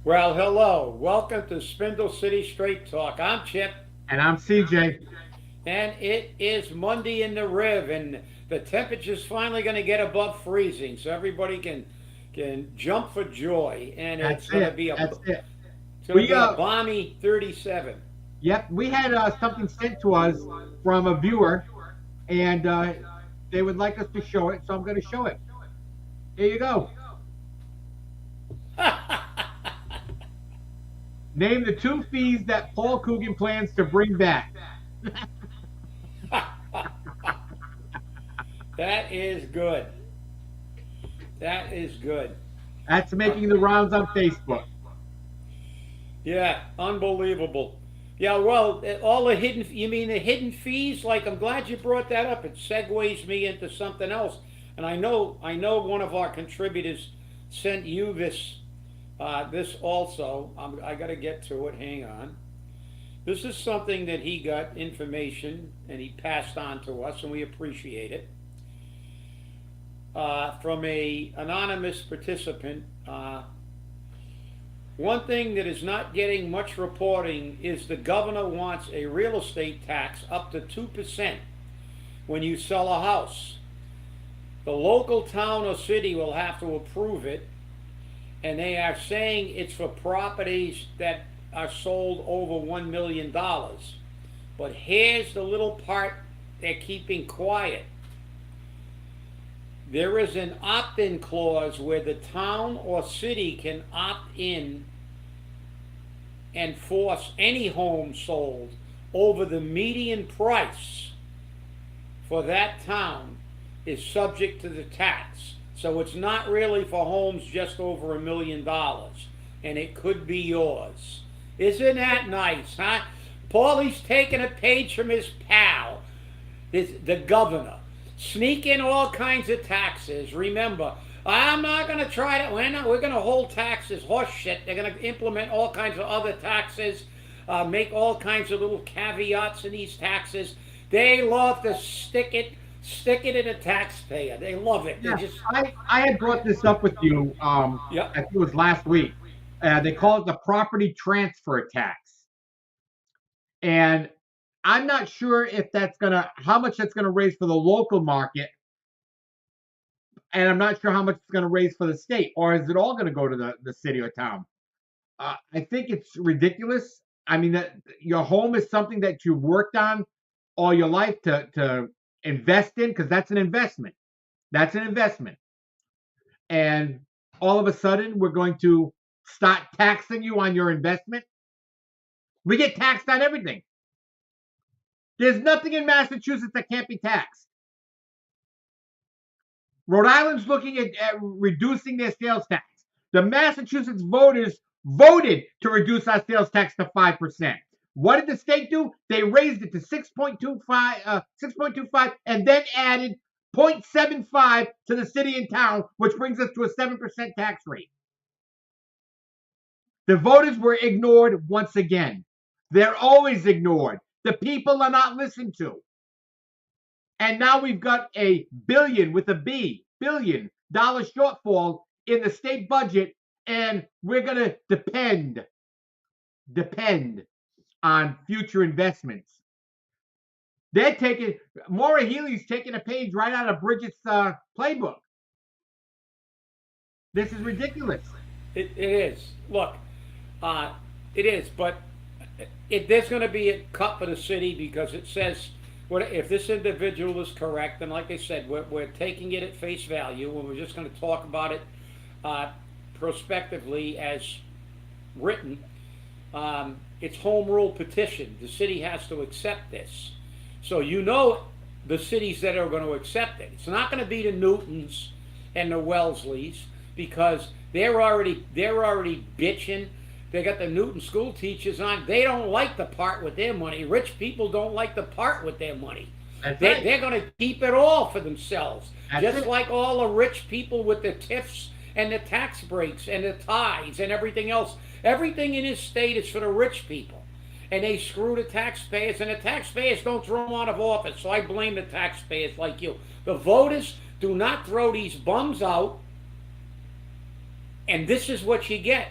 Well, hello. Welcome to Spindle City Straight Talk. I'm Chip, And I'm CJ. and it is Monday in the Riv, and the temperature's finally going to get above freezing, so everybody can jump for joy. And That's it's going to it. be That's it. We a balmy 37. yep, we had something sent to us from a viewer, and they would like us to show it, so I'm going to show it. Here you go. Name the two fees that Paul Coogan plans to bring back. That is good. That is good. That's making the rounds on Facebook. Yeah, unbelievable. Yeah, well, all the hidden, you mean the hidden fees? Like, I'm glad you brought that up. It segues me into something else. And I know one of our contributors sent you this also. I got to get to it. Hang on. This is something that he got information and he passed on to us, and we appreciate it. From a anonymous participant. One thing that is not getting much reporting is the governor wants a real estate tax up to 2% when you sell a house. The local town or city will have to approve it, and they are saying it's for properties that are sold over $1 million. But here's the little part they're keeping quiet. There is an opt-in clause where the town or city can opt in and force any home sold over the median price for that town is subject to the tax. So it's not really for homes just over $1 million, and it could be yours. Isn't that nice, huh? Paulie's taking a page from his pal, the governor. Sneak in all kinds of taxes. Remember, I'm not going to try to. We're going to hold taxes. Horse shit. They're going to implement all kinds of other taxes. Make all kinds of little caveats in these taxes. They love to stick it in a taxpayer. They love it. They Yeah, just I had brought this up with you. yeah. I think it was last week. They call it the property transfer tax, and I'm not sure if that's gonna how much that's gonna raise for the local market, and I'm not sure how much it's gonna raise for the state, or is it all gonna go to the city or town? I think it's ridiculous. I mean, that your home is something that you've worked on all your life to invest in, because that's an investment. That's an investment. And all of a sudden, we're going to start taxing you on your investment. We get taxed on everything. There's nothing in Massachusetts that can't be taxed. Rhode Island's looking at reducing their sales tax. The Massachusetts voters voted to reduce our sales tax to 5%. What did the state do? They raised it to 6.25, and then added 0.75 to the city and town, which brings us to a 7% tax rate. The voters were ignored once again. They're always ignored. The people are not listened to. And now we've got a billion with a B, $1 billion shortfall in the state budget, and we're going to depend on future investments. They're taking, Maura Healey's taking a page right out of Bridget's playbook. This is ridiculous. It is. Look, uh, it is, but there's going to be a cut for the city because it says if this individual is correct, and like I said, we're taking it at face value, and we're just going to talk about it prospectively as written. It's home rule petition. The city has to accept this. So the cities that are going to accept it. It's not going to be the Newtons and the Wellesleys because they're already bitching. They got the Newton school teachers on. They don't like to part with their money. Rich people don't like to part with their money. They're going to keep it all for themselves. Just like all the rich people with the TIFs and the tax breaks and the ties and everything else. Everything in this state is for the rich people. And they screw the taxpayers, and the taxpayers don't throw them out of office. So I blame the taxpayers like you. The voters do not throw these bums out, and this is what you get.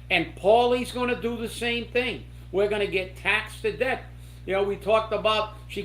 And Paulie's going to do the same thing. We're going to get taxed to death. You know, we talked about she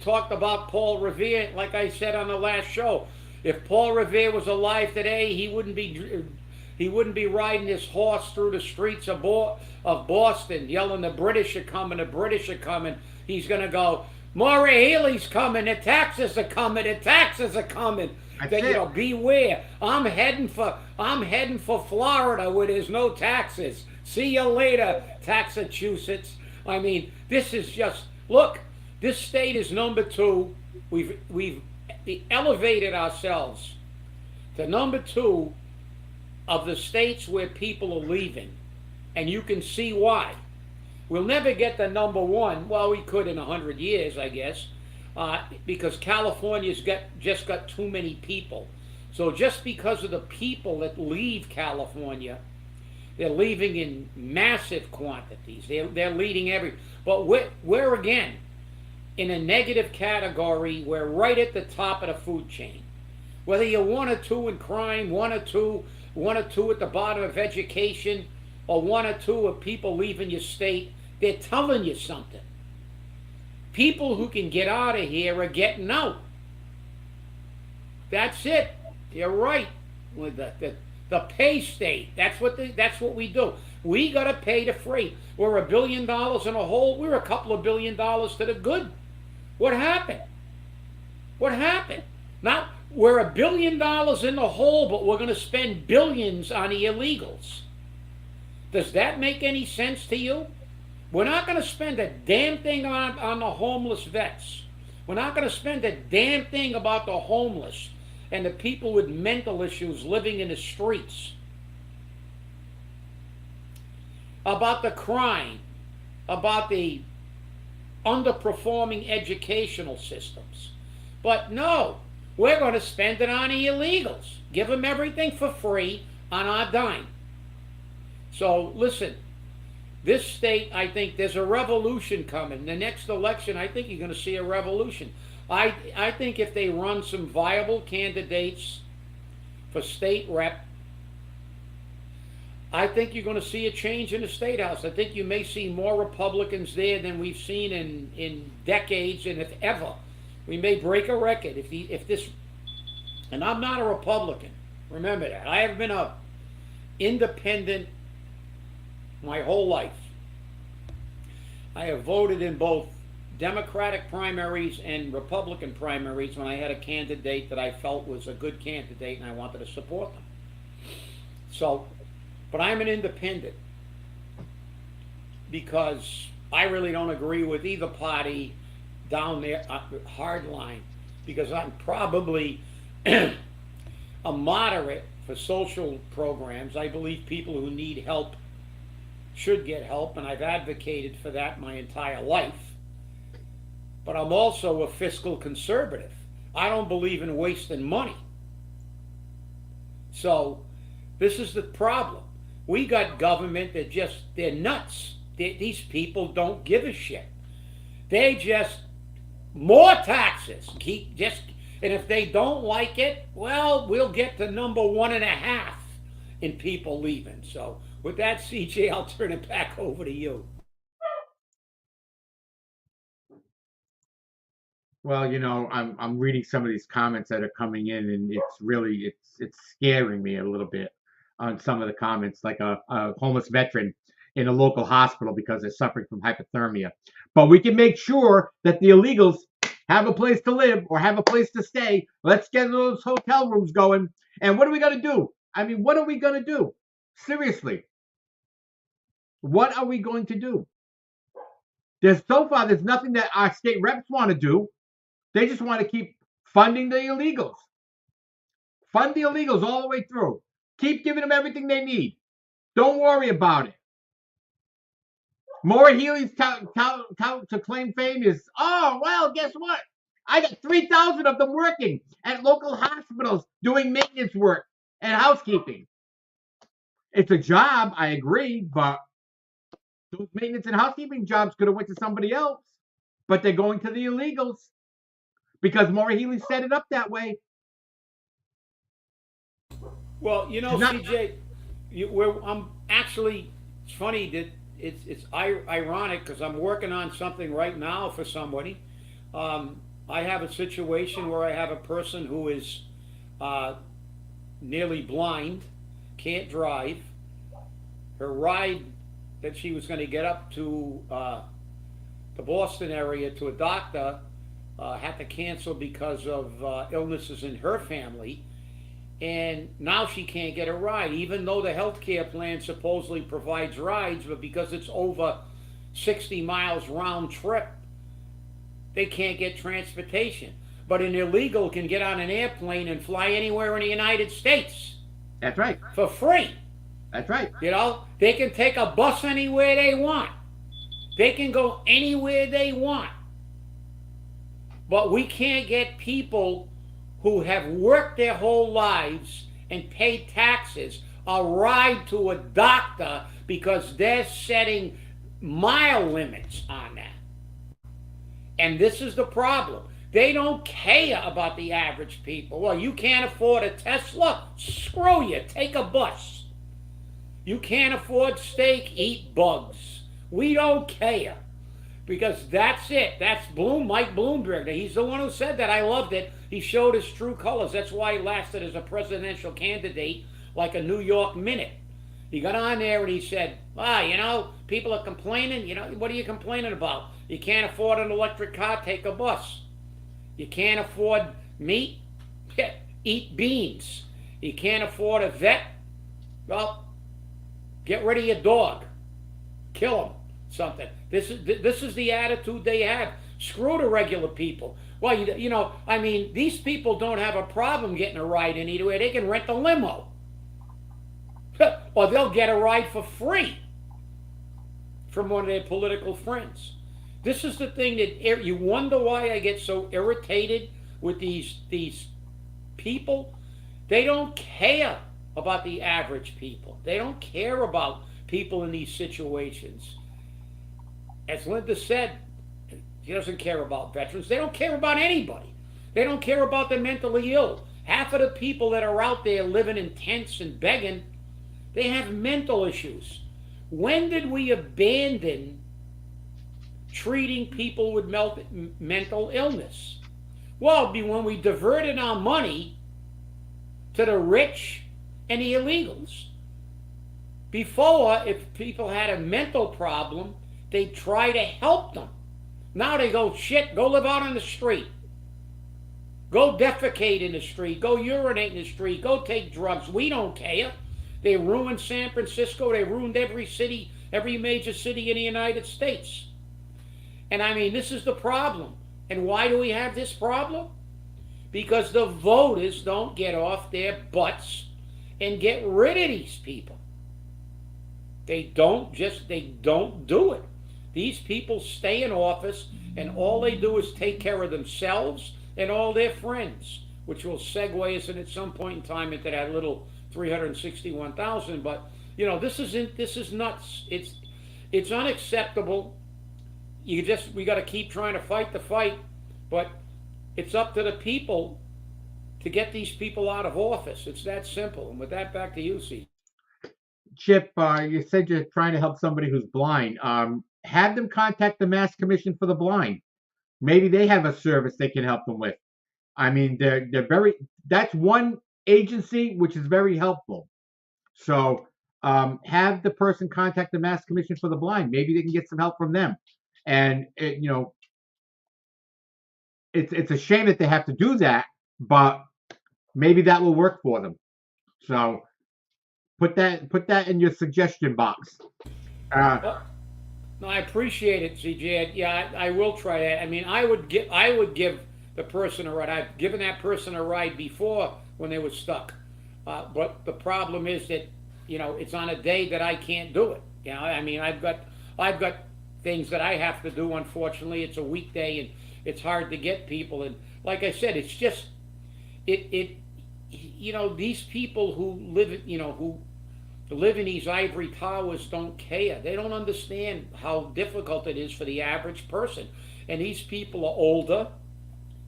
talked about Paul Revere. Like I said on the last show, if Paul Revere was alive today, he wouldn't be riding his horse through the streets of Boston, yelling, "The British are coming! The British are coming!" He's going to go, "Maura Healey's coming! The taxes are coming! The taxes are coming!" That, you know, beware. I'm heading for Florida where there's no taxes. See you later, Massachusetts. I mean, this is just look. This state is number 2. We've elevated ourselves to number 2 of the states where people are leaving, and you can see why. We'll never get to number 1. Well, we could in 100 years, I guess. Because California's just got too many people. So just because of the people that leave California, they're leaving in massive quantities. They're leading but we're again in a negative category. We're right at the top of the food chain. Whether you're 1 or 2 in crime, 1 or 2 at the bottom of education, or 1 or 2 of people leaving your state, they're telling you something. People who can get out of here are getting out. That's it. You're right. With the pay state. That's what we do. We gotta pay the freight. We're $1 billion in a hole. We're a couple of $1 billion to the good. What happened? What happened? Now we're $1 billion in the hole, but we're gonna spend billions on the illegals. Does that make any sense to you? We're not going to spend a damn thing on the homeless vets. We're not going to spend a damn thing about the homeless and the people with mental issues living in the streets. About the crime, about the underperforming educational systems. But no, we're going to spend it on the illegals. Give them everything for free on our dime. So listen. This state, I think there's a revolution coming. The next election, I think you're going to see a revolution. I think if they run some viable candidates for state rep, I think you're going to see a change in the state house. I think you may see more Republicans there than we've seen in decades, and if ever. We may break a record if this. And I'm not a Republican. Remember that. I have been a independent my whole life. I have voted in both Democratic primaries and Republican primaries when I had a candidate that I felt was a good candidate and I wanted to support them. So, but I'm an independent because I really don't agree with either party down there, hard line, because I'm probably a moderate for social programs. I believe people who need help should get help, and I've advocated for that my entire life. But I'm also a fiscal conservative. I don't believe in wasting money. So this is the problem. We got government that they're nuts. These people don't give a shit. They just, more taxes. And if they don't like it, well, we'll get to number 1.5 in people leaving. So with that, CJ, I'll turn it back over to you. Well, you know, I'm reading some of these comments that are coming in, and it's scaring me a little bit on some of the comments, like a homeless veteran in a local hospital because they're suffering from hypothermia. But we can make sure that the illegals have a place to live or have a place to stay. Let's get those hotel rooms going. And what are we going to do? I mean, what are we going to do? Seriously. What are we going to do? There's nothing that our state reps want to do. They just want to keep funding the illegals. Fund the illegals all the way through. Keep giving them everything they need. Don't worry about it. Maura Healey's to claim fame is, oh, well, guess what? I got 3,000 of them working at local hospitals doing maintenance work and housekeeping. It's a job, I agree, but those maintenance and housekeeping jobs could have went to somebody else, but they're going to the illegals because Maura Healey set it up that way. Well, you know, CJ, I'm actually, it's funny that it's ironic because I'm working on something right now for somebody. I have a situation where I have a person who is uh, nearly blind, can't drive. Her ride that she was going to get up to the Boston area to a doctor had to cancel because of illnesses in her family. And now she can't get a ride, even though the healthcare plan supposedly provides rides, but because it's over 60 miles round trip, they can't get transportation. But an illegal can get on an airplane and fly anywhere in the United States That's right. for free. That's right. You know, they can take a bus anywhere they want. They can go anywhere they want. But we can't get people who have worked their whole lives and paid taxes a ride to a doctor because they're setting mile limits on that. And this is the problem. They don't care about the average people. Well, you can't afford a Tesla? Screw you. Take a bus. You can't afford steak? Eat bugs. We don't care. Because that's it. That's Mike Bloomberg. He's the one who said that. I loved it. He showed his true colors. That's why he lasted as a presidential candidate like a New York Minute. He got on there and he said, people are complaining. What are you complaining about? You can't afford an electric car? Take a bus. You can't afford meat? Eat beans. You can't afford a vet? Well, get rid of your dog. Kill him. Something. This is the attitude they have. Screw the regular people. Well, these people don't have a problem getting a ride in either way. They can rent a limo. Or they'll get a ride for free from one of their political friends. This is the thing that you wonder why I get so irritated with these people. They don't care about the average people. They don't care about people in these situations. As Linda said, she doesn't care about veterans. They don't care about anybody. They don't care about the mentally ill. Half of the people that are out there living in tents and begging, they have mental issues. When did we abandon treating people with mental illness? Well, it'd be when we diverted our money to the rich and the illegals. Before, if people had a mental problem, they try to help them. Now they go, go live out on the street. Go defecate in the street. Go urinate in the street. Go take drugs. We don't care. They ruined San Francisco. They ruined every city, every major city in the United States. And this is the problem. And why do we have this problem? Because the voters don't get off their butts and get rid of these people. They don't do it. These people stay in office and all they do is take care of themselves and all their friends, which will segue us in at some point in time into that little 361,000. But this is nuts. It's unacceptable. We got to keep trying to fight the fight, but it's up to the people to get these people out of office. It's that simple. And with that, back to you, C. Chip, you said you're trying to help somebody who's blind. Have them contact the Mass Commission for the Blind. Maybe they have a service they can help them with. That's one agency which is very helpful. So have the person contact the Mass Commission for the Blind. Maybe they can get some help from them. And it's a shame that they have to do that, but maybe that will work for them. So put that in your suggestion box. No, I appreciate it, CJ. Yeah, I will try that. I would give the person a ride. I've given that person a ride before when they were stuck. But the problem is that it's on a day that I can't do it. I've got things that I have to do. Unfortunately, it's a weekday and it's hard to get people. And like I said, it's just these people who live in these ivory towers don't care. They don't understand how difficult it is for the average person. And these people are older,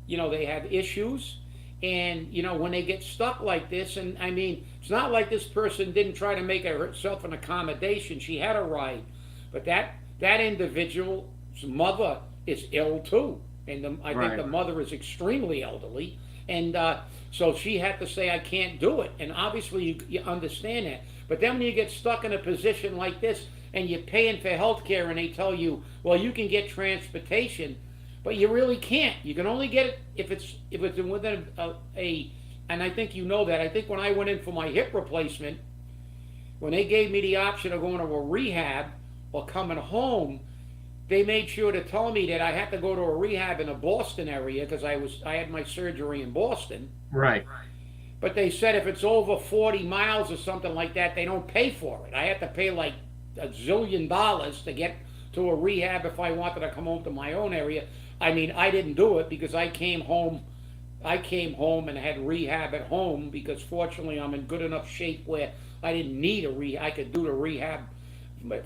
they have issues, And when they get stuck like this, and I mean, it's not like this person didn't try to make herself an accommodation. She had a ride, but that individual's mother is ill too, and I think Right. the mother is extremely elderly, and so she had to say, "I can't do it." And obviously, you understand that. But then when you get stuck in a position like this, and you're paying for health care, and they tell you, "Well, you can get transportation." But you really can't. You can only get it if it's within and I think you know that. I think when I went in for my hip replacement, when they gave me the option of going to a rehab or coming home, they made sure to tell me that I had to go to a rehab in the Boston area because I had my surgery in Boston. Right. But they said if it's over 40 miles or something like that, they don't pay for it. I had to pay like $1 zillion to get to a rehab if I wanted to come home to my own area. I mean, I didn't do it because I came home and had rehab at home because fortunately I'm in good enough shape where I didn't need a rehab. I could do the rehab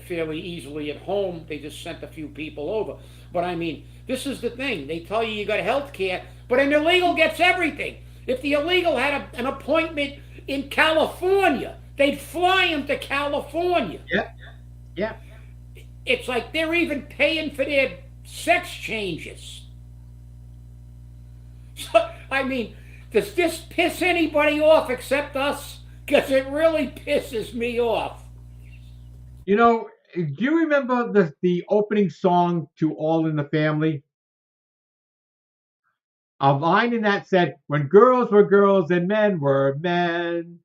fairly easily at home. They just sent a few people over. But I mean, this is the thing. They tell you got health care, but an illegal gets everything. If the illegal had an appointment in California, they'd fly him to California. Yep. Yep. It's like they're even paying for their sex changes. So, I mean, does this piss anybody off except us? Because it really pisses me off. Do you remember the opening song to All in the Family? A line in that said, "When girls were girls and men were men,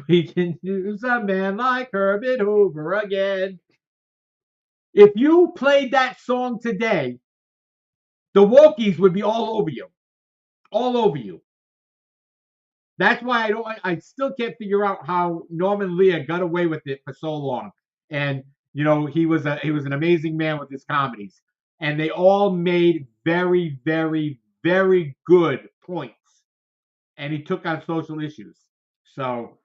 we can use a man like Herbert Hoover again." If you played that song today, the wokies would be all over you. All over you. That's why I still can't figure out how Norman Lear got away with it for so long. And he was an amazing man with his comedies. And they all made very, very, very good points. And he took on social issues. So,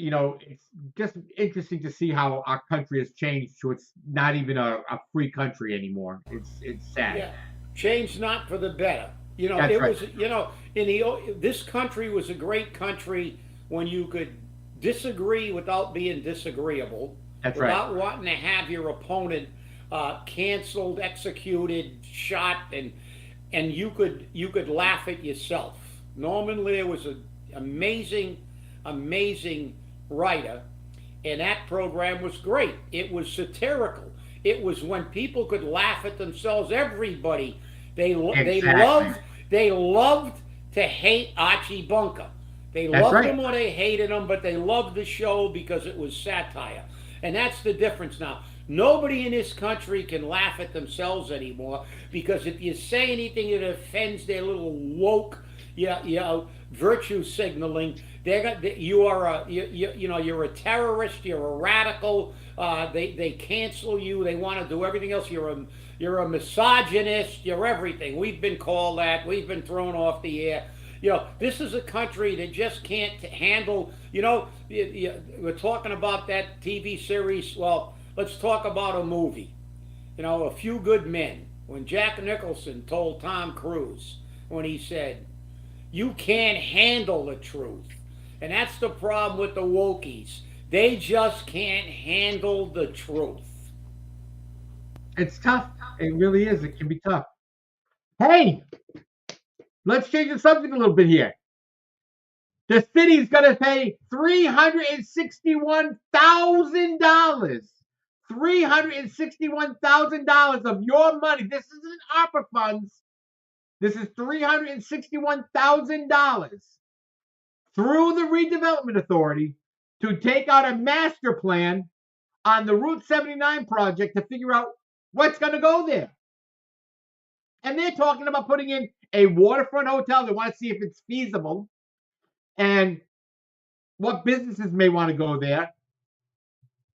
it's just interesting to see how our country has changed to it's not even a free country anymore. It's sad. Yeah, change not for the better. That's It right. was. This country was a great country when you could disagree without being disagreeable, That's right. without wanting to have your opponent canceled, executed, shot, and you could laugh at yourself. Norman Lear was an amazing writer, and that program was great. It was satirical. It was when people could laugh at themselves. Everybody Exactly. they loved to hate Archie Bunker. They That's loved right. him or they hated him, but they loved the show because it was satire. And that's the difference now. Nobody in this country can laugh at themselves anymore because if you say anything that offends their little woke, virtue signaling, you're a terrorist, you're a radical. They cancel you. They want to do everything else. You're a misogynist. You're everything. We've been called that. We've been thrown off the air. This is a country that just can't handle. We're talking about that TV series. Well, let's talk about a movie. A Few Good Men. When Jack Nicholson told Tom Cruise, when he said, "You can't handle the truth." And that's the problem with the wokies. They just can't handle the truth. It's tough. It really is. It can be tough. Hey, let's change the subject a little bit here. The city's going to pay $361,000. $361,000 of your money. This isn't ARPA funds. This is $361,000 through the Redevelopment Authority to take out a master plan on the Route 79 project to figure out what's going to go there. And they're talking about putting in a waterfront hotel. They want to see if it's feasible and what businesses may want to go there.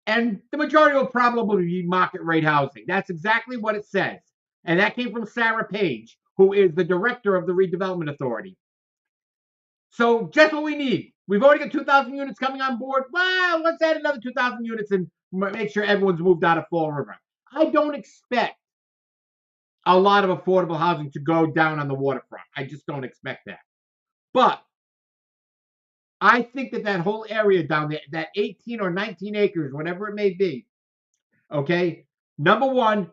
And the majority will probably be market rate housing. That's exactly what it says. And that came from Sarah Page, who is the director of the Redevelopment Authority. So just what we need. We've already got 2,000 units coming on board. Well, let's add another 2,000 units and make sure everyone's moved out of Fall River. I don't expect a lot of affordable housing to go down on the waterfront. I just don't expect that. But I think that whole area down there, that 18 or 19 acres, whatever it may be, okay, number one,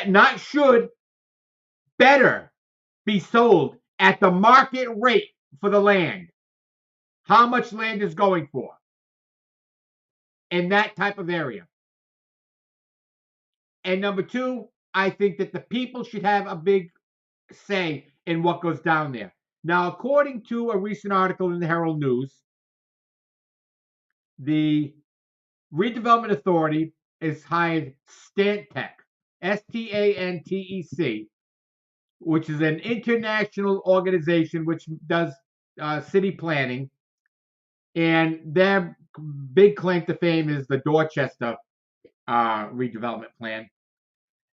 not should, better be sold at the market rate for the land. How much land is going for in that type of area? And number two, I think that the people should have a big say in what goes down there. Now, according to a recent article in the Herald News, the Redevelopment Authority has hired Stantec, Stantec, which is an international organization which does city planning. And their big claim to fame is the Dorchester redevelopment plan.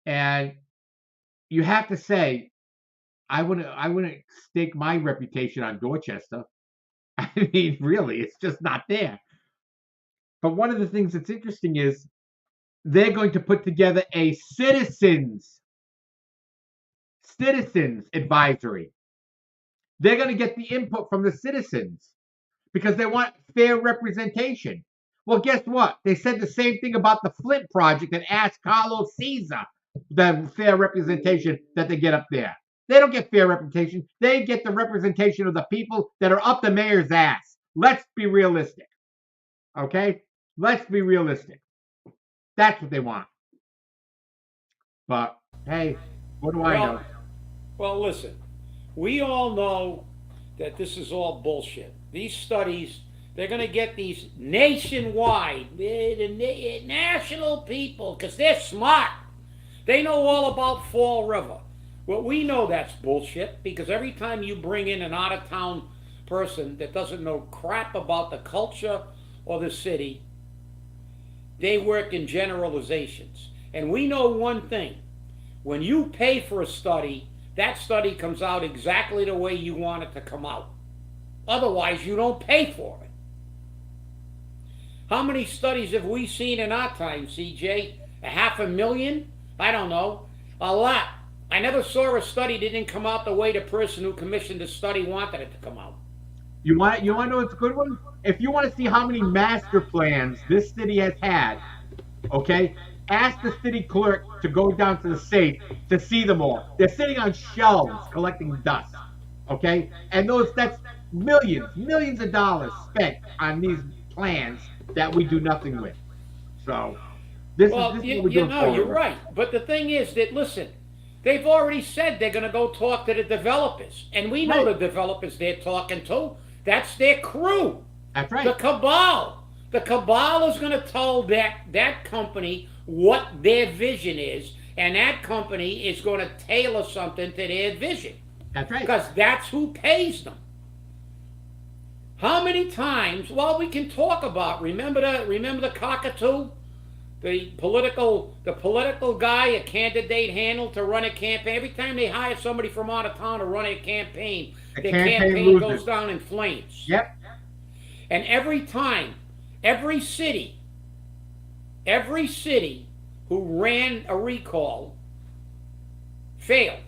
And you have to say, I wouldn't stake my reputation on Dorchester. I mean, really, it's just not there. But one of the things that's interesting is they're going to put together a citizens advisory. They're going to get the input from the citizens because they want fair representation. Well, guess what? They said the same thing about the Flint project and asked Carlos Caesar the fair representation that they get up there. They don't get fair representation. They get the representation of the people that are up the mayor's ass. Let's be realistic. Okay? Let's be realistic. That's what they want. But, hey, what do I know? Well, listen, we all know that this is all bullshit. These studies, they're going to get these nationwide, national people, because they're smart. They know all about Fall River. Well, we know that's bullshit, because every time you bring in an out-of-town person that doesn't know crap about the culture or the city, they work in generalizations. And we know one thing. When you pay for a study, that study comes out exactly the way you want it to come out. Otherwise, you don't pay for it. How many studies have we seen in our time, CJ? 500,000? I don't know. A lot. I never saw a study that didn't come out the way the person who commissioned the study wanted it to come out. You want to know what's a good one? If you want to see how many master plans this city has had, okay, ask the city clerk to go down to the safe to see them all. They're sitting on shelves collecting dust, okay? And that's millions of dollars spent on these plans that we do nothing with. So this is what we're doing. You're right. But the thing is that, listen, they've already said they're going to go talk to the developers. And we know the developers they're talking to. That's their crew. That's right. The cabal. The cabal is going to tell that company what their vision is, and that company is going to tailor something to their vision. That's right. Because that's who pays them. How many times? Well, we can talk about. Remember the cockatoo, the political guy, a candidate handled to run a campaign. Every time they hire somebody from out of town to run a campaign, the campaign goes down in flames. Yep. And every time, every city who ran a recall failed.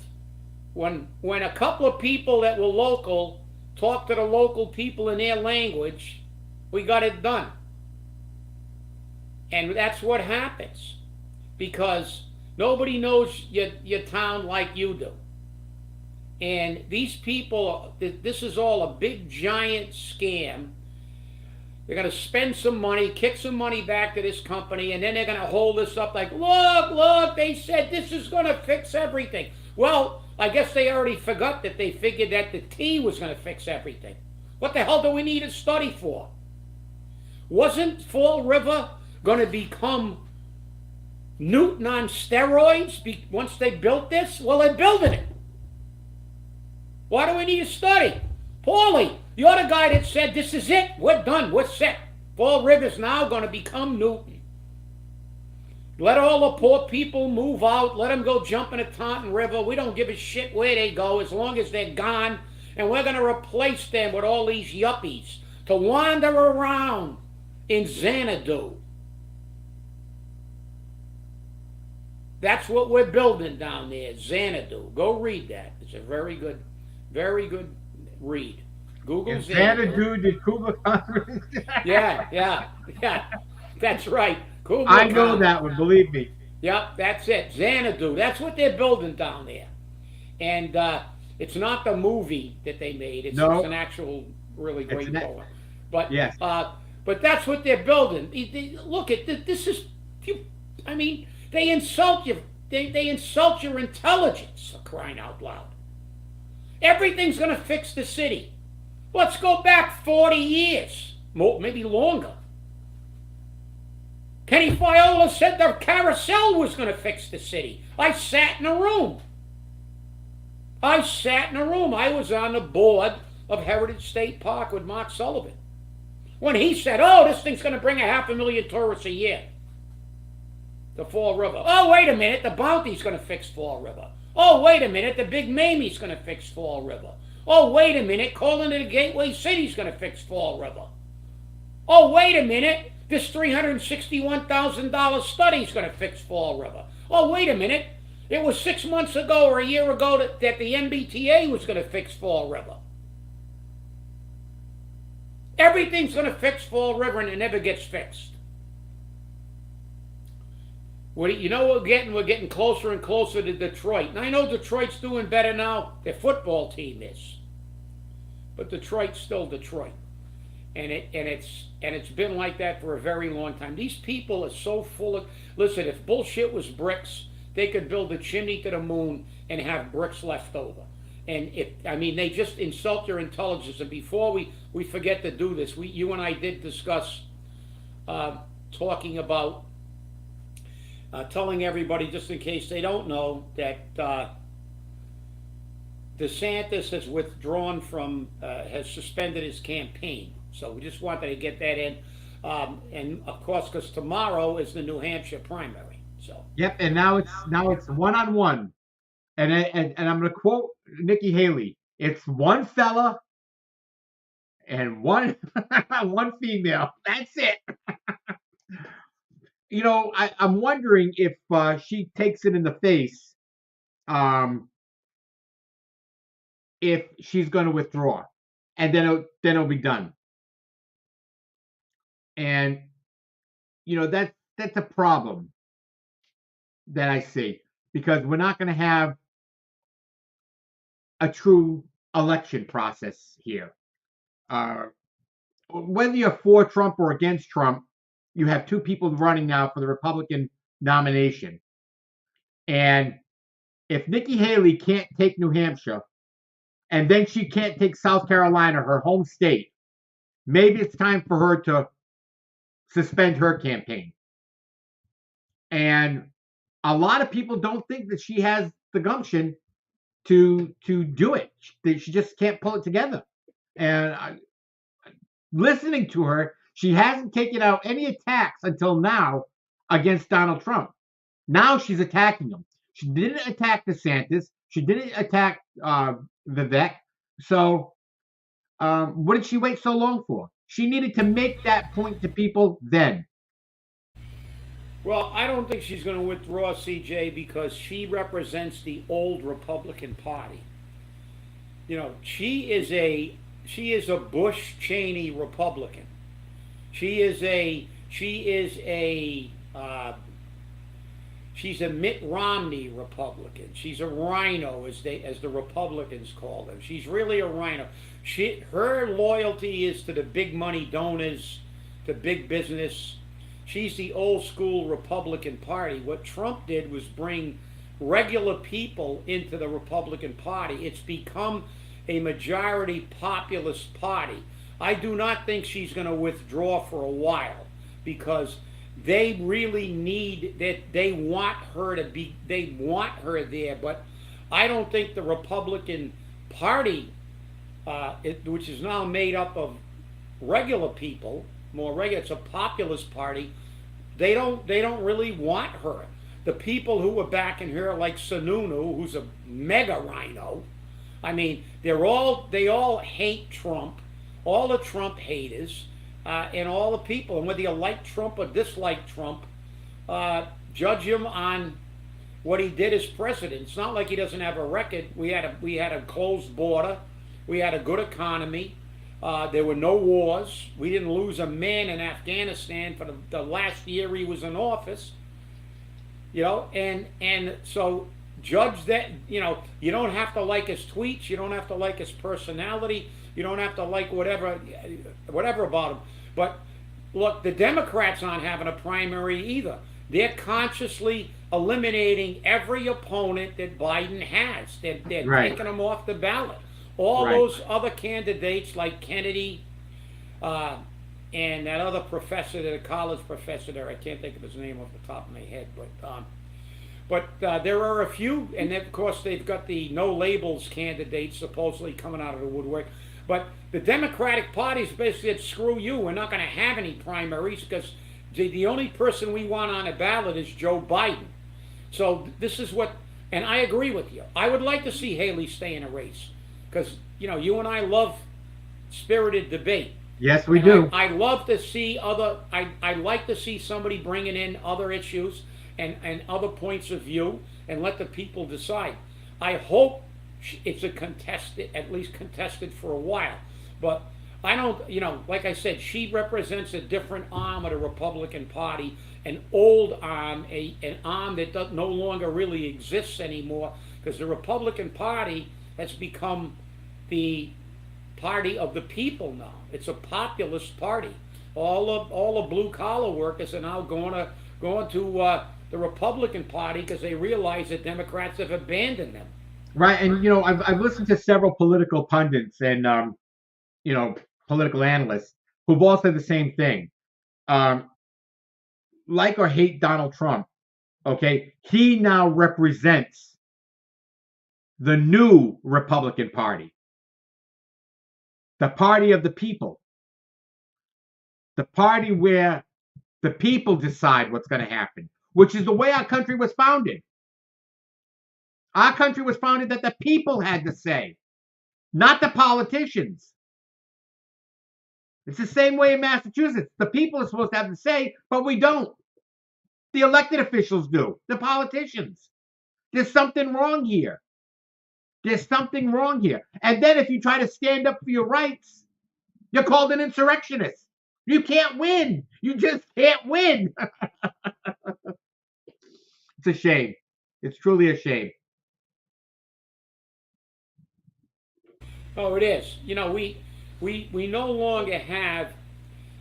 When a couple of people that were local talked to the local people in their language, we got it done. And that's what happens, because nobody knows your town like you do. And these people, this is all a big giant scam. They're going to spend some money, kick some money back to this company, and then they're going to hold this up like, look, they said this is going to fix everything. Well, I guess they already forgot that they figured that the tea was going to fix everything. What the hell do we need a study for? Wasn't Fall River going to become Newton on steroids once they built this? Well, they're building it. Why do we need a study? Paulie, you're the guy that said this is it. We're done. We're set. Fall River's now going to become Newton. Let all the poor people move out. Let them go jump in the Taunton River. We don't give a shit where they go as long as they're gone. And we're going to replace them with all these yuppies to wander around in Xanadu. That's what we're building down there, Xanadu. Go read that. It's a very good read. Google Is Xanadu Xanadu. did Kubla Congress? Yeah. That's right. I Kubla know Khan. that one, believe me. Yep, that's it. Xanadu. That's what they're building down there. And it's not the movie that they made. It's No, an actual really it's great an, poem. But yes. but that's what they're building. Look at this is. I mean, they insult you. They insult your intelligence. For crying out loud. Everything's going to fix the city. Let's go back 40 years, maybe longer. Kenny Fiola said the carousel was going to fix the city. I sat in a room. I was on the board of Heritage State Park with Mark Sullivan. When he said, oh, this thing's going to bring 500,000 tourists a year to Fall River. Oh, wait a minute, the Bounty's going to fix Fall River. Oh, wait a minute, the Big Mamie's going to fix Fall River. Oh, wait a minute, calling it a Gateway City's going to fix Fall River. Oh, wait a minute, this $361,000 study's going to fix Fall River. Oh, wait a minute, it was 6 months ago or a year ago that the MBTA was going to fix Fall River. Everything's going to fix Fall River and it never gets fixed. You know what we're getting? We're getting closer and closer to Detroit. And I know Detroit's doing better now. Their football team is. But Detroit's still Detroit. And it's been like that for a very long time. These people are so full of... Listen, if bullshit was bricks, they could build a chimney to the moon and have bricks left over. And they just insult your intelligence. And before we forget to do this, you and I did discuss talking about telling everybody, just in case they don't know, that Desantis has withdrawn from, has suspended his campaign. So we just wanted to get that in. And of course, because tomorrow is the New Hampshire primary. So. Yep, and now it's one-on-one. And I'm going to quote Nikki Haley. It's one fella and one female. That's it. I'm wondering if she takes it in the face, if she's going to withdraw, and then it'll be done. And that's a problem that I see, because we're not going to have a true election process here. Whether you're for Trump or against Trump, you have two people running now for the Republican nomination. And if Nikki Haley can't take New Hampshire, and then she can't take South Carolina, her home state, maybe it's time for her to suspend her campaign. And a lot of people don't think that she has the gumption to do it. She just can't pull it together. And listening to her, she hasn't taken out any attacks until now against Donald Trump. Now she's attacking him. She didn't attack DeSantis. She didn't attack Vivek. So what did she wait so long for? She needed to make that point to people then. Well, I don't think she's going to withdraw, CJ, because she represents the old Republican Party. She is a Bush-Cheney Republican. She's a Mitt Romney Republican. She's a rhino, as the Republicans call them. She's really a rhino. Her loyalty is to the big money donors, to big business. She's the old school Republican Party. What Trump did was bring regular people into the Republican Party. It's become a majority populist party. I do not think she's going to withdraw for a while, because they really need that. They want her there, but I don't think the Republican Party, which is now made up of regular people, it's a populist party. They don't really want her. The people who were backing her, like Sununu, who's a mega rhino, they all hate Trump, all the Trump haters, and all the people. And whether you like Trump or dislike Trump, judge him on what he did as president. It's not like he doesn't have a record. We had a closed border. We had a good economy. There were no wars. We didn't lose a man in Afghanistan for the last year he was in office. And so judge that. You don't have to like his tweets. You don't have to like his personality. You don't have to like whatever about him. But look, the Democrats aren't having a primary either. They're consciously eliminating every opponent that Biden has. They're taking them off the ballot. All those other candidates like Kennedy and that other professor, the college professor there, I can't think of his name off the top of my head, but there are a few, and of course they've got the no labels candidates supposedly coming out of the woodwork. But the Democratic Party's basically said, screw you, we're not going to have any primaries because the only person we want on a ballot is Joe Biden. So this is what, and I agree with you. I would like to see Haley stay in a race because, you and I love spirited debate. Yes, we do. I love to see I like to see somebody bringing in other issues and other points of view and let the people decide. I hope it's at least contested for a while. But I don't, like I said, she represents a different arm of the Republican Party, an old arm, an arm that no longer really exists anymore because the Republican Party has become the party of the people now. It's a populist party. All the blue collar workers are now going to the Republican Party because they realize that Democrats have abandoned them. Right, and I've listened to several political pundits and political analysts who've all said the same thing. Like or hate Donald Trump, okay, he now represents the new Republican Party, the party of the people, the party where the people decide what's going to happen, which is the way our country was founded. Our country was founded that the people had to say, not the politicians. It's the same way in Massachusetts. The people are supposed to have to say, but we don't. The elected officials do. The politicians. There's something wrong here. There's something wrong here. And then if you try to stand up for your rights, you're called an insurrectionist. You can't win. You just can't win. It's a shame. It's truly a shame. Oh, it is. We no longer have,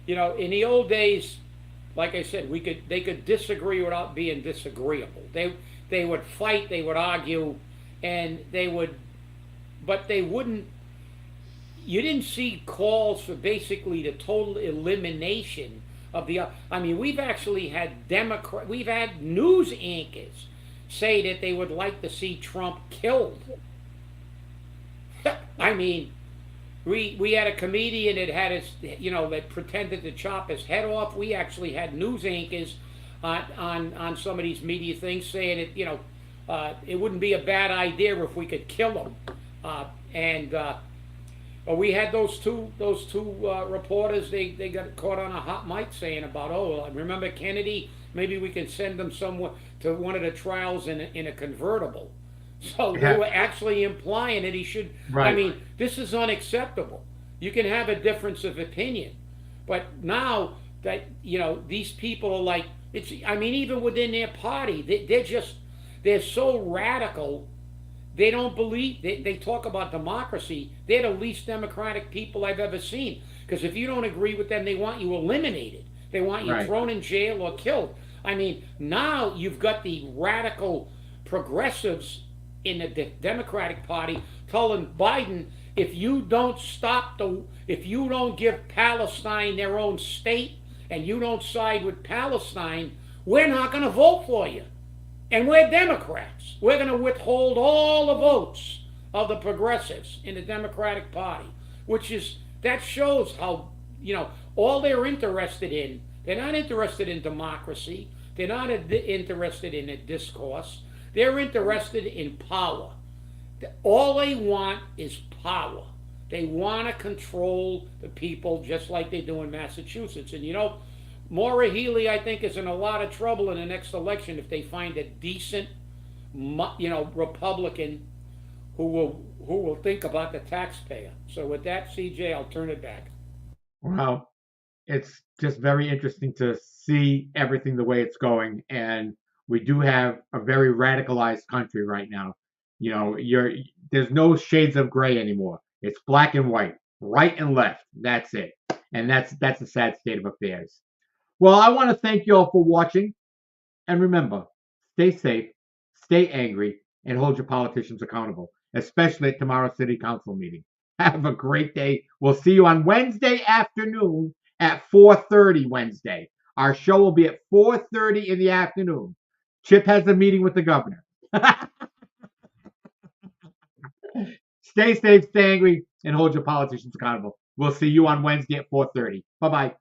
in the old days, like I said, they could disagree without being disagreeable. They would fight, they would argue, and but they wouldn't. You didn't see calls for basically the total elimination of the. I mean, we've actually had we've had news anchors say that they would like to see Trump killed. I mean, we had a comedian that had that pretended to chop his head off. We actually had news anchors on some of these media things saying that it wouldn't be a bad idea if we could kill him. But we had those two reporters. They got caught on a hot mic saying about remember Kennedy? Maybe we can send them somewhere to one of the trials in a convertible. So they were actually implying that he should. Right. I mean, this is unacceptable. You can have a difference of opinion, but now that these people are like even within their party, they're so radical. They don't believe. They talk about democracy. They're the least democratic people I've ever seen. Because if you don't agree with them, they want you eliminated. They want you thrown in jail or killed. I mean, now you've got the radical progressives in the Democratic Party telling Biden, if you don't give Palestine their own state and you don't side with Palestine, we're not going to vote for you. And we're Democrats. We're going to withhold all the votes of the progressives in the Democratic Party, that shows how, all they're interested in, they're not interested in democracy. They're not interested in a discourse. They're interested in power. All they want is power. They want to control the people just like they do in Massachusetts. And Maura Healey, I think, is in a lot of trouble in the next election if they find a decent, Republican who will think about the taxpayer. So with that, CJ, I'll turn it back. Well, it's just very interesting to see everything the way it's going, and we do have a very radicalized country right now. There's no shades of gray anymore. It's black and white, right and left. That's it, and that's a sad state of affairs. Well, I want to thank you all for watching, and remember, stay safe, stay angry, and hold your politicians accountable, especially at tomorrow's city council meeting. Have a great day. We'll see you on Wednesday afternoon at 4:30 Wednesday. Our show will be at 4:30 in the afternoon. Chip has a meeting with the governor. Stay safe, stay angry, and hold your politicians accountable. We'll see you on Wednesday at 4:30. Bye-bye.